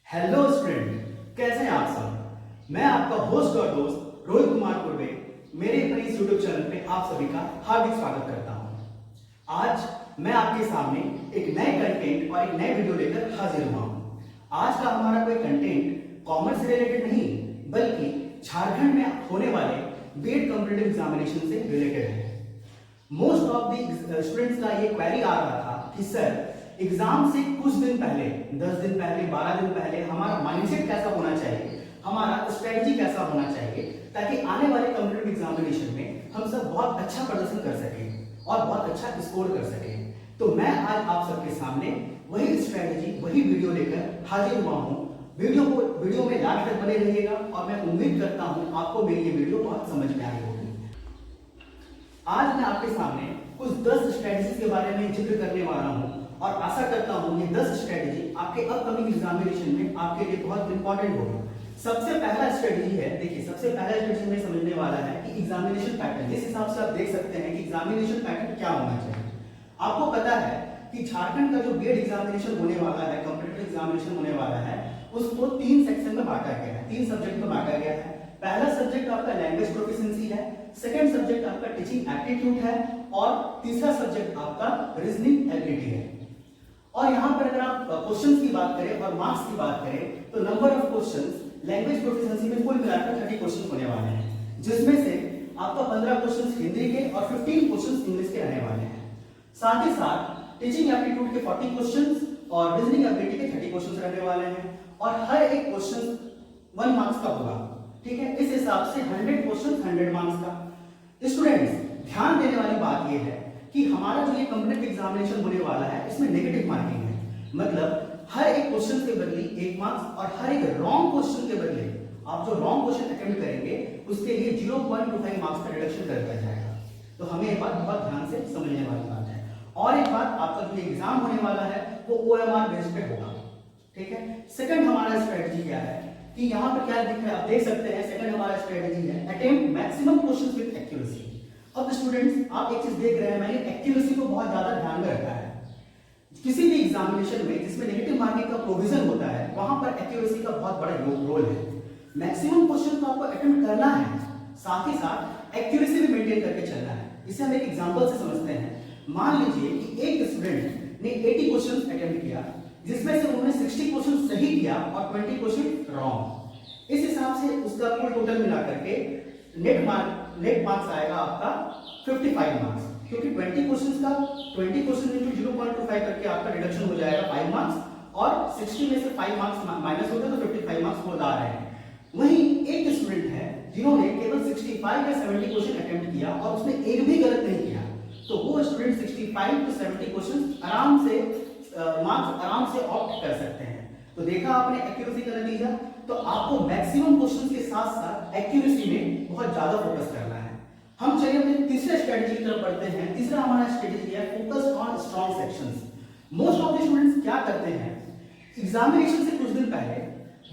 Hello student, कैसे हैं आप सब। मैं आपका होस्ट और दोस्त रोहित कुमार कुर्वे मेरे अपने इस यूट्यूब चैनल पे आप सभी का हार्दिक स्वागत करता हूं। आज मैं आपके सामने एक नए कंटेंट और एक नए वीडियो लेकर हाजिर हुआ हूं। आज का हमारा कोई कंटेंट कॉमर्स से रिलेटेड नहीं, बल्कि झारखंड में होने वाले बीएड कॉम्पिटिटिव एग्जामिनेशन से रिलेटेड है। मोस्ट ऑफ द स्टूडेंट्स का ये क्वेरी आ रहा था कि सर, एग्जाम से कुछ दिन पहले, 10 दिन पहले, 12 दिन पहले हमारा माइंडसेट कैसा होना चाहिए, हमारा स्ट्रेटजी कैसा होना चाहिए, ताकि आने वाले कॉम्पिटिटिव एग्जामिनेशन में हम सब बहुत अच्छा प्रदर्शन कर सकें और बहुत अच्छा स्कोर कर सकें। तो मैं आज आप सबके सामने वही स्ट्रेटजी, वही वीडियो लेकर हाजिर हुआ हूँ। वीडियो में लास्ट तक बने रहिएगा और मैं उम्मीद करता हूँ आपको मेरी ये वीडियो बहुत समझ में आई होगी। आज मैं आपके सामने कुछ 10 स्ट्रेटजीज के बारे में जिक्र करने वाला हूँ और आशा करता हूँ ये 10 स्ट्रेटजी आपके अपकमिंग एग्जामिनेशन में आपके लिए बहुत इंपॉर्टेंट होगा। सबसे पहला स्ट्रेटजी है, देखिए सबसे पहला स्ट्रेटजी में समझने वाला है कि एग्जामिनेशन पैटर्न। जिस हिसाब से आप देख सकते हैं कि एग्जामिनेशन पैटर्न क्या होना चाहिए। आपको पता है कि झारखंड का जो बीएड एग्जामिनेशन होने वाला है, कॉम्पिटिटिव एग्जामिनेशन होने वाला है, उसको 3 सेक्शन में बांटा गया है, 3 सब्जेक्ट में बांटा गया है। पहला सब्जेक्ट आपका लैंग्वेज प्रोफिशिएंसी है, सेकंड सब्जेक्ट आपका टीचिंग एप्टीट्यूड है और तीसरा सब्जेक्ट आपका रीजनिंग एबिलिटी है। और यहाँ पर अगर आप क्वेश्चंस की बात करें और मार्क्स की बात करें तो number of questions language proficiency में कुल मिलाकर 30 क्वेश्चन होने वाले हैं, जिसमें से आपका 15 क्वेश्चंस हिंदी के और 15 क्वेश्चंस इंग्लिश के रहने वाले हैं। साथ ही साथ टीचिंग एप्टीट्यूड के 40 क्वेश्चंस और रीजनिंग एबिलिटी के 30 क्वेश्चंस रहने वाले हैं और हर एक क्वेश्चन 1 मार्क्स का होगा। ठीक है, इस हिसाब से 100 क्वेश्चन 100 मार्क्स का। स्टूडेंट्स, ध्यान देने वाली बात यह है कि हमारा जो ये कॉम्पिटिटिव एग्जामिनेशन होने वाला है इसमें नेगेटिव मार्किंग है। मतलब हर एक क्वेश्चन के बदले 1 मार्क्स और हर एक रॉन्ग क्वेश्चन के बदले आप जो रॉन्ग क्वेश्चन अटेम्प्ट करेंगे उसके लिए 0.25 मार्क्स का रिडक्शन कर दिया जाएगा। तो हमें ये बात बहुत ध्यान से समझने वाली बात है। और एक बात, आपका जो एग्जाम होने वाला है वो OMR बेस पे होगा। ठीक है, सेकंड हमारा स्ट्रेटजी क्या है कि यहाँ पर क्या दिख रहा है, आप देख सकते हैं। सेकंड हमारा स्ट्रेटजी है attempt maximum questions with accuracy. अब स्टूडेंट्स, आप एक चीज देख रहे हैं, मैंने एक्यूरेसी को बहुत ज्यादा ध्यान में रखा है। किसी भी एग्जामिनेशन में जिसमें नेगेटिव मार्किंग का प्रोविजन होता है वहां पर एक्यूरेसी का बहुत बड़ा रोल है। मैक्सिमम क्वेश्चन तो आपको अटेम्प्ट करना है, साथ ही साथ एक्यूरेसी भी मेंटेन करके चलना है। इसे हम एक एग्जांपल से समझते हैं। मान लीजिए कि एक स्टूडेंट ने 80 क्वेश्चन अटेम्प्ट किया, जिसमें से उन्होंने 60 क्वेश्चन सही किया और 20 क्वेश्चन रॉन्ग। इस हिसाब से उसका कुल टोटल मिलाकर के नेट मार्क्स आएगा आपका 55 मार्क्स, क्योंकि 20 क्वेश्चंस का 20 क्वेश्चन इनटू 0.25 करके आपका रिडक्शन हो जाएगा 5 मार्क्स और 60 में से 5 मार्क्स माइनस होते तो 55 मार्क्स वो ला रहे हैं। वहीं एक स्टूडेंट है जिन्होंने केवल 65 या 70 क्वेश्चन अटेम्प्ट किया और उसने एक भी गलत नहीं किया, तो वो स्टूडेंट 65 to 70 क्वेश्चन आराम से मार्क्स आराम से ऑप्ट कर सकते हैं। तो देखा आपने एक्यूरेसी का नतीजा। तो आपको मैक्सिमम क्वेश्चंस के साथ साथ एक्यूरेसी में बहुत ज्यादा फोकस करना है। हम चलिए अपने तीसरे स्ट्रेटजी की तरफ बढ़ते हैं। तीसरा हमारा स्ट्रेटजी है focus on strong sections. Most of the students क्या करते हैं, एग्जामिनेशन से कुछ दिन पहले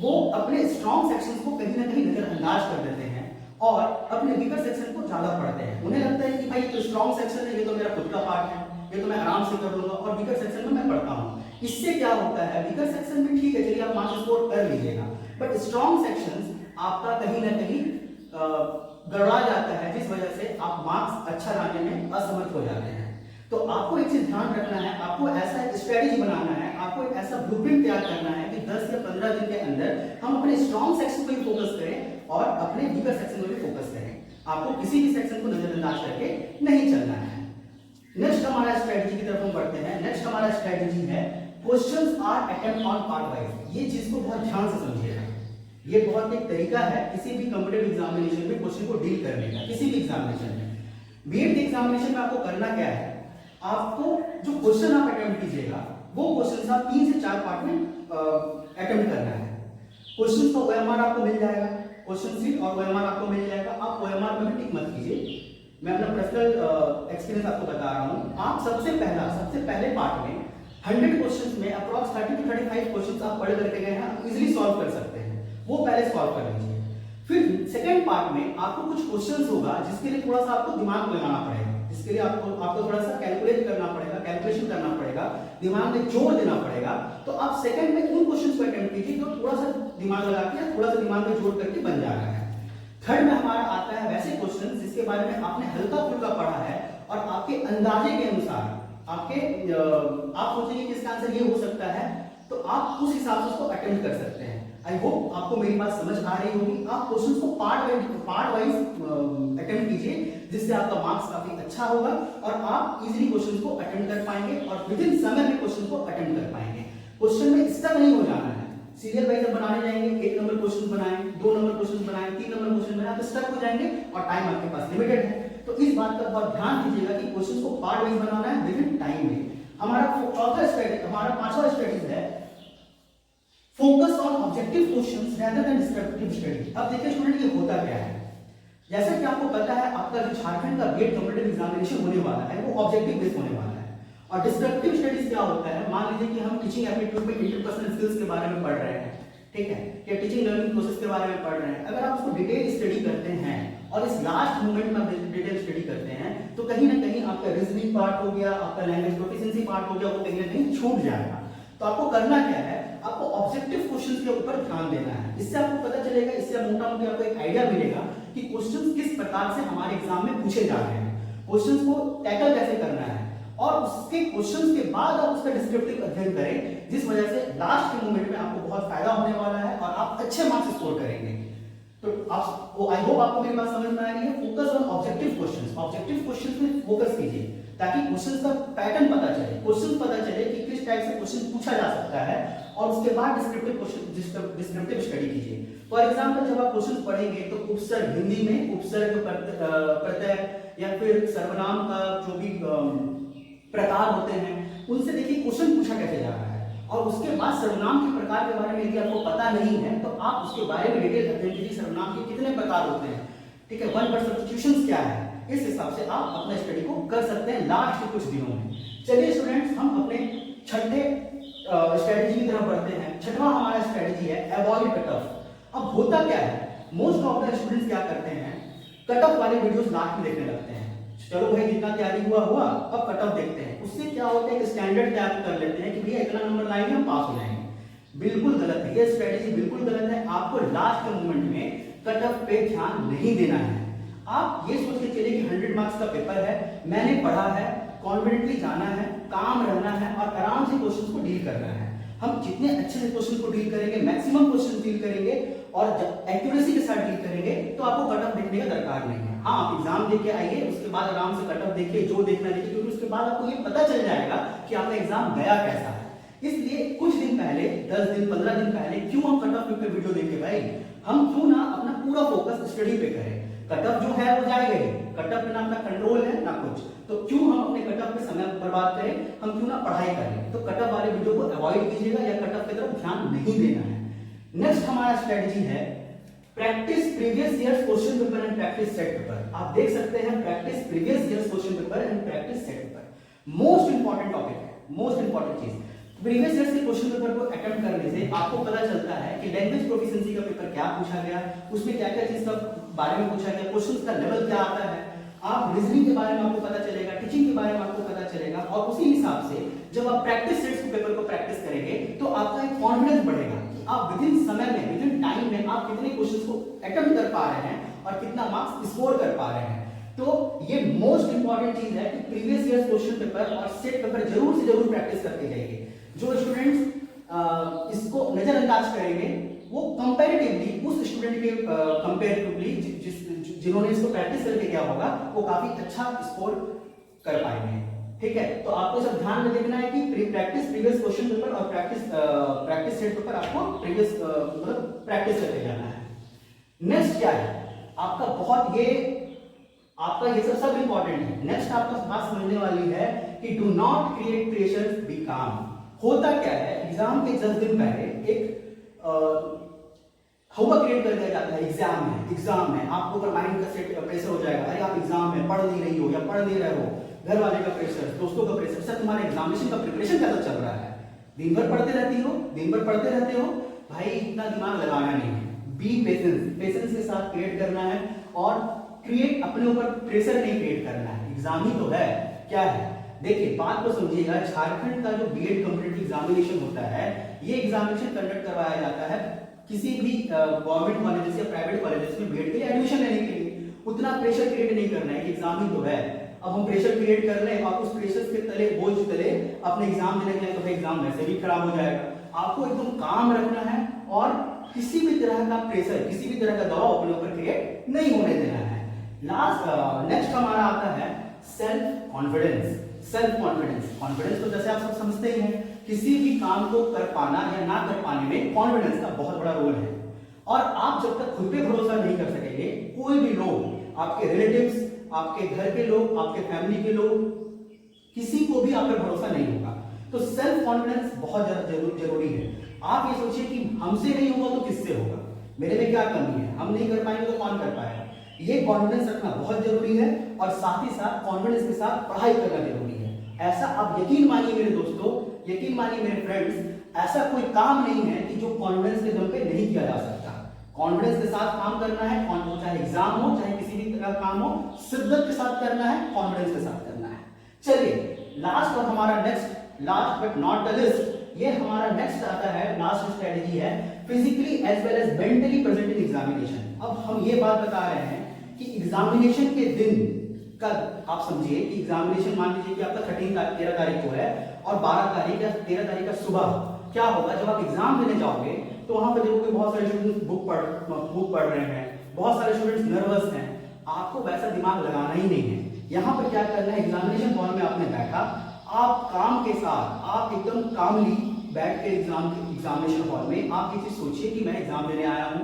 वो अपने स्ट्रॉन्ग सेक्शंस को कहीं ना कहीं नजरअंदाज कर देते हैं और अपने वीकर सेक्शन को ज्यादा पढ़ते हैं। उन्हें लगता है कि भाई तो स्ट्रॉन्ग सेक्शन है, ये तो मेरा खुद का पार्ट है, ये तो मैं आराम से कर लूंगा और वीकर सेक्शन में मैं पढ़ता हूँ। इससे क्या होता है, वीकर सेक्शन में ठीक है, चलिए आप मार्क्स स्कोर कर लीजिएगा, बट स्ट्रॉन्ग सेक्शंस आपका कहीं ना कहीं गड़बड़ा जाता है, जिस वजह से आप मार्क्स अच्छा लाने में असमर्थ हो जाते हैं। तो आपको एक चीज ध्यान रखना है, आपको ऐसा एक स्ट्रेटजी बनाना है, आपको एक ऐसा ब्लूप्रिंट तैयार करना है कि 10 या 15 दिन के अंदर हम अपने स्ट्रॉन्ग सेक्शन पर फोकस करें और अपने वीकर सेक्शन पर भी फोकस करें। आपको किसी भी सेक्शन को नजरअंदाज करके नहीं चलना है। नेक्स्ट हमारा स्ट्रेटजी की तरफ हम बढ़ते हैं। नेक्स्ट हमारा स्ट्रेटजी है questions are attempt on part wise. ये चीज को बहुत ध्यान से समझिएगा। ये बहुत एक तरीका है किसी भी कॉम्पिटिटिव एग्जामिनेशन में क्वेश्चन को डील करने का। किसी भी एग्जामिनेशन में, बीएड के एग्जामिनेशन में आपको करना क्या है, आपको जो क्वेश्चन आप अटेम्प्ट कीजिएगा वो क्वेश्चन आप 3 से 4 पार्ट में अटेम्प्ट करना है। क्वेश्चन का OMR आपको मिल जाएगा, क्वेश्चन सीट और OMR आपको मिल जाएगा। आप OMR में टिक मत कीजिए, मैं अपना पर्सनल एक्सपीरियंस आपको बता रहा हूं। आप सबसे पहले पार्ट में 100 क्वेश्चंस में अप्रॉक्स 30 to 35 क्वेश्चंस आप पढ़ करके गए हैं, आप इजीली सॉल्व कर सकते हैं, वो पहले सॉल्व कर लीजिए। फिर सेकंड पार्ट में आपको कुछ क्वेश्चंस होगा जिसके लिए थोड़ा सा आपको दिमाग लगाना पड़ेगा, जिसके लिए आपको थोड़ा सा कैलकुलेट करना पड़ेगा, कैलकुलेशन करना पड़ेगा, दिमाग में जोर देना पड़ेगा। तो आप सेकंड में उन क्वेश्चंस को अटेम्प्ट कीजिए जो थोड़ा दिमाग लगा के या थोड़ा सा दिमाग में जोड़ करके बन जा रहा है। थर्ड में हमारा आता है वैसे क्वेश्चन जिसके बारे में आपने हल्का फुल्का पढ़ा है और आपके अंदाजे के अनुसार आप सोचेंगे कि इसका आंसर ये हो सकता है, तो आप उस हिसाब से उसको अटेम्प्ट कर सकते हैं। आई होप आपको मेरी बात समझ आ रही होगी। आप क्वेश्चंस को पार्ट वाइज अटेम्प्ट कीजिए, जिससे आपका मार्क्स काफी अच्छा होगा और आप इजीली क्वेश्चंस को अटेम्प्ट कर पाएंगे और विद इन समय में क्वेश्चन को अटेम्प्ट कर पाएंगे। क्वेश्चन में स्टक नहीं हो जाना है। सीरियल वाइज बनाने जाएंगे, 1 नंबर क्वेश्चन बनाएं, 2 नंबर क्वेश्चन बनाएं, 3 नंबर क्वेश्चन बनाएं, तो स्टक हो जाएंगे और टाइम आपके पास लिमिटेड है। तो इस बात का बहुत ध्यान दीजिएगा कि क्वेश्चंस को पार्ट वाइज बनाना है विद इन टाइम में। हमारा पांचवा स्ट्रेटेजी है focus on objective questions rather than descriptive study. अब देखिए स्टूडेंट, ये होता क्या है, जैसा कि आपको पता है आपका जो झारखंड का बीएड कॉम्पिटिटिव एग्जामिनेशन होने वाला है वो ऑब्जेक्टिव बेस्ड होने वाला है। और डिस्क्रिप्टिव स्टडीज क्या होता है, मान लीजिए कि हम टीचिंग एप्टीट्यूड में इंटरपर्सनल स्किल्स के बारे में पढ़ रहे हैं, ठीक है, या टीचिंग लर्निंग प्रोसेस के बारे में पढ़ रहे हैं। अगर आप उसको डिटेल स्टडी करते हैं और इस लास्ट मोमेंट में आप डिटेल स्टडी करते हैं, तो कहीं ना कहीं आपका रीजनिंग पार्ट हो गया, आपका लैंग्वेज प्रोफिशिएंसी पार्ट हो गया, वो कहीं ना कहीं छूट जाएगा। तो आपको करना क्या है, आपको ऑब्जेक्टिव क्वेश्चंस के ऊपर ध्यान देना है। इससे आपको पता चलेगा, इससे मोटा मोटी आपको एक आइडिया मिलेगा कि क्वेश्चंस किस प्रकार से हमारे एग्जाम में पूछे जा रहे हैं, क्वेश्चंस को टैकल कैसे करना है, और उसके क्वेश्चंस के बाद आप उसका डिस्क्रिप्टिव अध्ययन करें, जिस वजह से लास्ट के मोमेंट में आपको बहुत फायदा होने वाला है और आप अच्छे मार्क्स स्कोर करेंगे। तो आई होप आपको मेरी बात समझ में आ रही है। फोकस ऑन ऑब्जेक्टिव क्वेश्चंस में फोकस कीजिए ताकि क्वेश्चंस का पैटर्न पता चले कि किस टाइप से क्वेश्चन पूछा जा सकता है, और उसके बाद डिस्क्रिप्टिव स्टडी कीजिए। फॉर एग्जांपल, जब आप क्वेश्चन पढ़ेंगे तो उपसर्ग, हिंदी में उपसर्ग, प्रत्यय या फिर सर्वनाम का जो भी प्रकार होते हैं, उनसे देखिए क्वेश्चन पूछा कैसे जा रहा है, और उसके बाद सर्वनाम के प्रकार के बारे में यदि आपको पता नहीं है तो आप उसके बारे में डिटेल अध्ययन कीजिए। सर्वनाम के कितने प्रकार होते हैं, ठीक है, वन वर्ड सब्स्टिट्यूशंस क्या है, इस हिसाब से आप अपना स्टडी को कर सकते हैं लास्ट के कुछ दिनों में। चलिए स्टूडेंट्स, हम अपने छठे स्ट्रेटजी की तरफ बढ़ते हैं। छठवां हमारा स्ट्रेटजी है अवॉइड कट ऑफ। अब होता क्या है, मोस्ट ऑफ द स्टूडेंट्स क्या करते हैं, कट ऑफ वाले वीडियोस लास्ट में देखने लगते हैं। चलो भाई, जितना तैयारी हुआ अब कट ऑफ देखते हैं। उससे क्या होता है कि स्टैंडर्ड तैयार कर लेते हैं कि भैया इतना नंबर लाएंगे हम पास हो जाएंगे। बिल्कुल गलत है, ये स्ट्रेटजी बिल्कुल गलत है। आपको लास्ट के मोमेंट में कट ऑफ पे ध्यान नहीं देना है। आप ये सोच के चलिए कि 100 मार्क्स का पेपर है, मैंने पढ़ा है, कॉन्फिडेंटली जाना है, काम रहना है और आराम से क्वेश्चन को डील करना है। हम जितने अच्छे से क्वेश्चन को डील करेंगे, मैक्सिमम क्वेश्चन डील करेंगे और एक्यूरेसी के साथ डील करेंगे, तो आपको कट ऑफ देखने का दरकार नहीं है। हाँ, आप एग्जाम देके आइए, उसके बाद आराम से कट ऑफ देखिए, जो देखना देखिए, क्योंकि उसके बाद आपको ये पता चल जाएगा कि आपका एग्जाम गया कैसा है। इसलिए कुछ दिन पहले, 10 दिन 15 दिन पहले क्यों हम कट ऑफ पे वीडियो देखे भाई, हम क्यों ना अपना पूरा फोकस स्टडी पे करें। कट ऑफ जो है वो जाएगा ही, कट ऑफ पे ना अपना कंट्रोल है ना कुछ, तो क्यों हम अपने कट ऑफ पे समय बर्बाद करें, हम क्यों ना पढ़ाई करें। तो कट ऑफ वाले वीडियो को अवॉइड कीजिएगा या कट ऑफ की तरफ ध्यान नहीं देना है। नेक्स्ट हमारा स्ट्रेटजी है practice previous years question paper and practice set paper. आप देख सकते हैं practice previous years question paper and practice set paper most important topic है, मोस्ट इंपॉर्टेंट चीज। प्रीवियस ईयर्स के क्वेश्चन पेपर को अटेम्प्ट करने से आपको पता चलता है कि लैंग्वेज प्रोफिशिएंसी का पेपर क्या पूछा गया, उसमें क्या क्या चीज का बारे में पूछा गया, क्वेश्चंस का लेवल क्या आता है। आप रीजनिंग के बारे में आपको पता चलेगा, टीचिंग के बारे में आपको पता चलेगा, और उसी हिसाब से जब आप प्रैक्टिस सेट्स के पेपर को प्रैक्टिस करेंगे तो आपका एक कॉन्फिडेंस बढ़ेगा कि आप विद इन समय में, विद इन टाइम में आप कितने क्वेश्चंस को अटेम्प्ट कर पा रहे हैं और कितना मार्क्स स्कोर कर पा रहे हैं। तो ये मोस्ट इंपॉर्टेंट चीज है कि प्रीवियस ईयर क्वेश्चन पेपर और सेट पेपर जरूर से जरूर प्रैक्टिस करके जाइए। जो स्टूडेंट्स इसको नजरअंदाज करेंगे वो कंपैरेटिवली उस स्टूडेंट के कंपैरेटिवली जिन्होंने इसको प्रैक्टिस करके किया होगा वो काफी अच्छा स्कोर कर पाएंगे। ठीक है, तो आपको सब ध्यान में देखना है कि प्रैक्टिस प्रीवियस क्वेश्चन पेपर और प्रैक्टिस सेट पेपर आपको प्रीवियस मतलब प्रैक्टिस करके जाना है। नेक्स्ट क्या है आपका, बहुत ये आपका ये सब इंपॉर्टेंट है। नेक्स्ट आपका बात समझने वाली है कि do not create pressure, be calm. होता क्या है, एग्जाम के 10 दिन पहले एक हवा क्रिएट कर दिया जाता है, एग्जाम है आपको अगर माइंड का सेट प्रेशर हो जाएगा, अरे आप एग्जाम में पढ़ नहीं रही हो या पढ़ नहीं रहे हो, घर वाले का प्रेशर, दोस्तों का प्रेशर, सर तुम्हारे एग्जामिनेशन का प्रिपरेशन कैसा चल रहा है, दिन भर पढ़ते रहते हो भाई, इतना दिमाग लगाना नहीं है। बी पेशेंस के साथ क्रिएट करना है और क्रिएट अपने ऊपर प्रेशर नहीं क्रिएट करना है। एग्जाम ही तो है, क्या है, देखिए बात को समझिएगा। झारखंड का जो बीएड कॉम्पिटिटिव एग्जामिनेशन होता है, ये एग्जामिनेशन कंडक्ट करवाया जाता है किसी भी गवर्नमेंट कॉलेजेस या प्राइवेट कॉलेजेस में बीएड के लिए एडमिशन लेने के लिए उतना प्रेशर क्रिएट नहीं करना है कि एग्जाम ही तो है, अब हम प्रेशर क्रिएट कर लें और उस प्रेशर के तले बोझ तले अपने एग्जाम देने के लिए, तो एग्जाम वैसे भी खराब हो जाएगा। आपको एकदम काम रखना है और किसी भी तरह का प्रेशर, किसी भी तरह का दबाव अपने ऊपर क्रिएट नहीं होने देना है। नेक्स्ट हमारा आता है self confidence. Self confidence, confidence तो जैसे आप सब समझते ही हैं, किसी भी काम को कर पाना या ना कर पाने में कॉन्फिडेंस का बहुत बड़ा रोल है। और आप जब तक खुद पे भरोसा नहीं कर सकेंगे, कोई भी लोग, आपके रिलेटिव्स, आपके घर के लोग, आपके फैमिली के लोग, किसी को भी आप पे भरोसा नहीं होगा। तो सेल्फ कॉन्फिडेंस बहुत ज्यादा जरूरी है। आप ये सोचिए कि हमसे नहीं होगा तो किससे होगा, मेरे में क्या कमी है, हम नहीं कर पाएंगे तो कौन कर पाएगा। ये कॉन्फिडेंस रखना बहुत जरूरी है और साथ ही साथ कॉन्फिडेंस के साथ पढ़ाई करना जरूरी है। ऐसा आप यकीन मानिए मेरे दोस्तों, यकीन मानिए मेरे फ्रेंड्स, ऐसा कोई काम नहीं है कि जो कॉन्फिडेंस के दम पे नहीं किया जा सकता। कॉन्फिडेंस के साथ काम करना है, चाहे एग्जाम हो, चाहे किसी भी तरह का काम हो, शिद्दत के साथ करना है, कॉन्फिडेंस के साथ करना है। चलिए लास्ट और हमारा next, last but not the least, ये हमारा नेक्स्ट आता है, लास्ट स्ट्रेटेजी है physically as well as mentally present in examination. अब हम ये बात बता रहे हैं कि एग्जामिनेशन के दिन का, आप समझिए कि एग्जामिनेशन मान लीजिए कि आपका 13 तारीख को है और 12 तारीख या 13 तारीख का सुबह क्या होगा, जब आप एग्जाम देने जाओगे तो वहां पर देखोगे बहुत सारे स्टूडेंट्स बुक पढ़ रहे हैं, बहुत सारे स्टूडेंट्स नर्वस हैं। आपको वैसा दिमाग लगाना ही नहीं है। यहाँ पर क्या करना है, एग्जामिनेशन हॉल में आपने बैठा, आप काम के साथ, आप एकदम कामली बैठ के एग्जामिनेशन हॉल में आप ये चीज सोचिए कि मैं एग्जाम देने आया हूँ।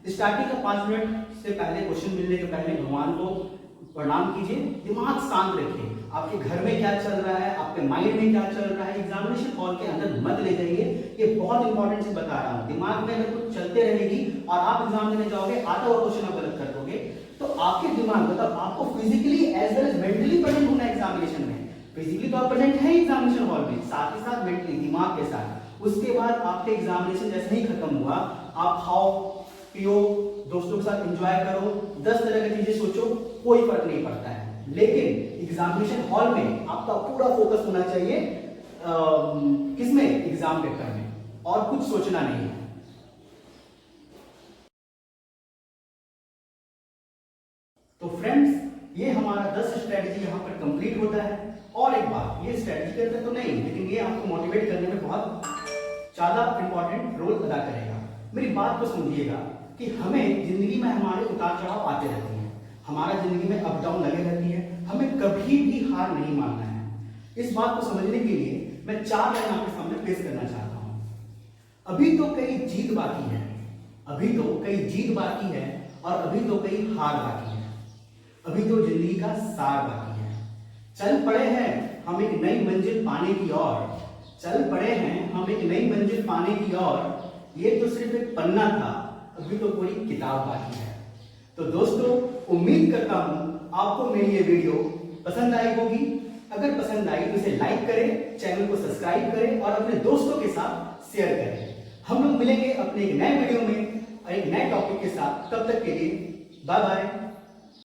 स्टार्टिंग का 5 मिनट से पहले, क्वेश्चन मिलने के पहले भगवान को प्रणाम कीजिए, दिमाग शांत रखिए। आपके घर में क्या चल रहा है, आपके माइंड में क्या चल रहा है, एग्जामिनेशन हॉल के अंदर मत ले जाइए। ये बहुत इंपॉर्टेंट चीज बता रहा हूँ। दिमाग में अगर कुछ चलते रहेगी और आप एग्जाम देने जाओगे, आता हुआ क्वेश्चन आप गलत कर दोगे, तो आपके दिमाग मतलब आपको physically as well as mentally present होना है एग्जामिनेशन में। फिजिकली तो आप प्रेजेंट है एग्जामिनेशन हॉल में, साथ ही साथ मेंटली, दिमाग के साथ। उसके बाद आपके एग्जामिनेशन जैसे ही खत्म हुआ, आप खाओ पियो, दोस्तों के साथ एंजॉय करो, 10 तरह की चीजें सोचो, कोई फर्क नहीं पड़ता है। लेकिन एग्जामिनेशन हॉल में आपका पूरा फोकस होना चाहिए किसमें, एग्जाम पेपर में, और कुछ सोचना नहीं है। तो फ्रेंड्स, ये हमारा 10 स्ट्रेटेजी यहाँ पर कंप्लीट होता है। और एक बात, ये स्ट्रेटेजी के अंदर तो नहीं, लेकिन ये आपको मोटिवेट करने में बहुत ज्यादा इंपॉर्टेंट रोल अदा करेगा। मेरी बात को समझिएगा कि हमें जिंदगी में हमारे उतार चढ़ाव आते रहते हैं, हमारा जिंदगी में अप डाउन लगे रहती है, हमें कभी भी हार नहीं मानना है। इस बात को समझने के लिए मैं 4 लाइन आपके सामने पेश करना चाहता हूं। अभी तो कई जीत बाकी है, अभी तो कई जीत बाकी है, और अभी तो कई हार बाकी है, अभी तो जिंदगी का सार बाकी है। चल पड़े हैं हम एक नई मंजिल पाने की ओर, चल पड़े हैं हम एक नई मंजिल पाने की ओर, ये तो सिर्फ एक पन्ना था, अभी तो पूरी किताब बाकी है। तो दोस्तों, उम्मीद करता हूं आपको मेरी ये वीडियो पसंद आई होगी। अगर पसंद आई तो इसे लाइक करें, चैनल को सब्सक्राइब करें और अपने दोस्तों के साथ शेयर करें। हम लोग मिलेंगे अपने एक नए वीडियो में और एक नए टॉपिक के साथ। तब तक के लिए बाय बाय।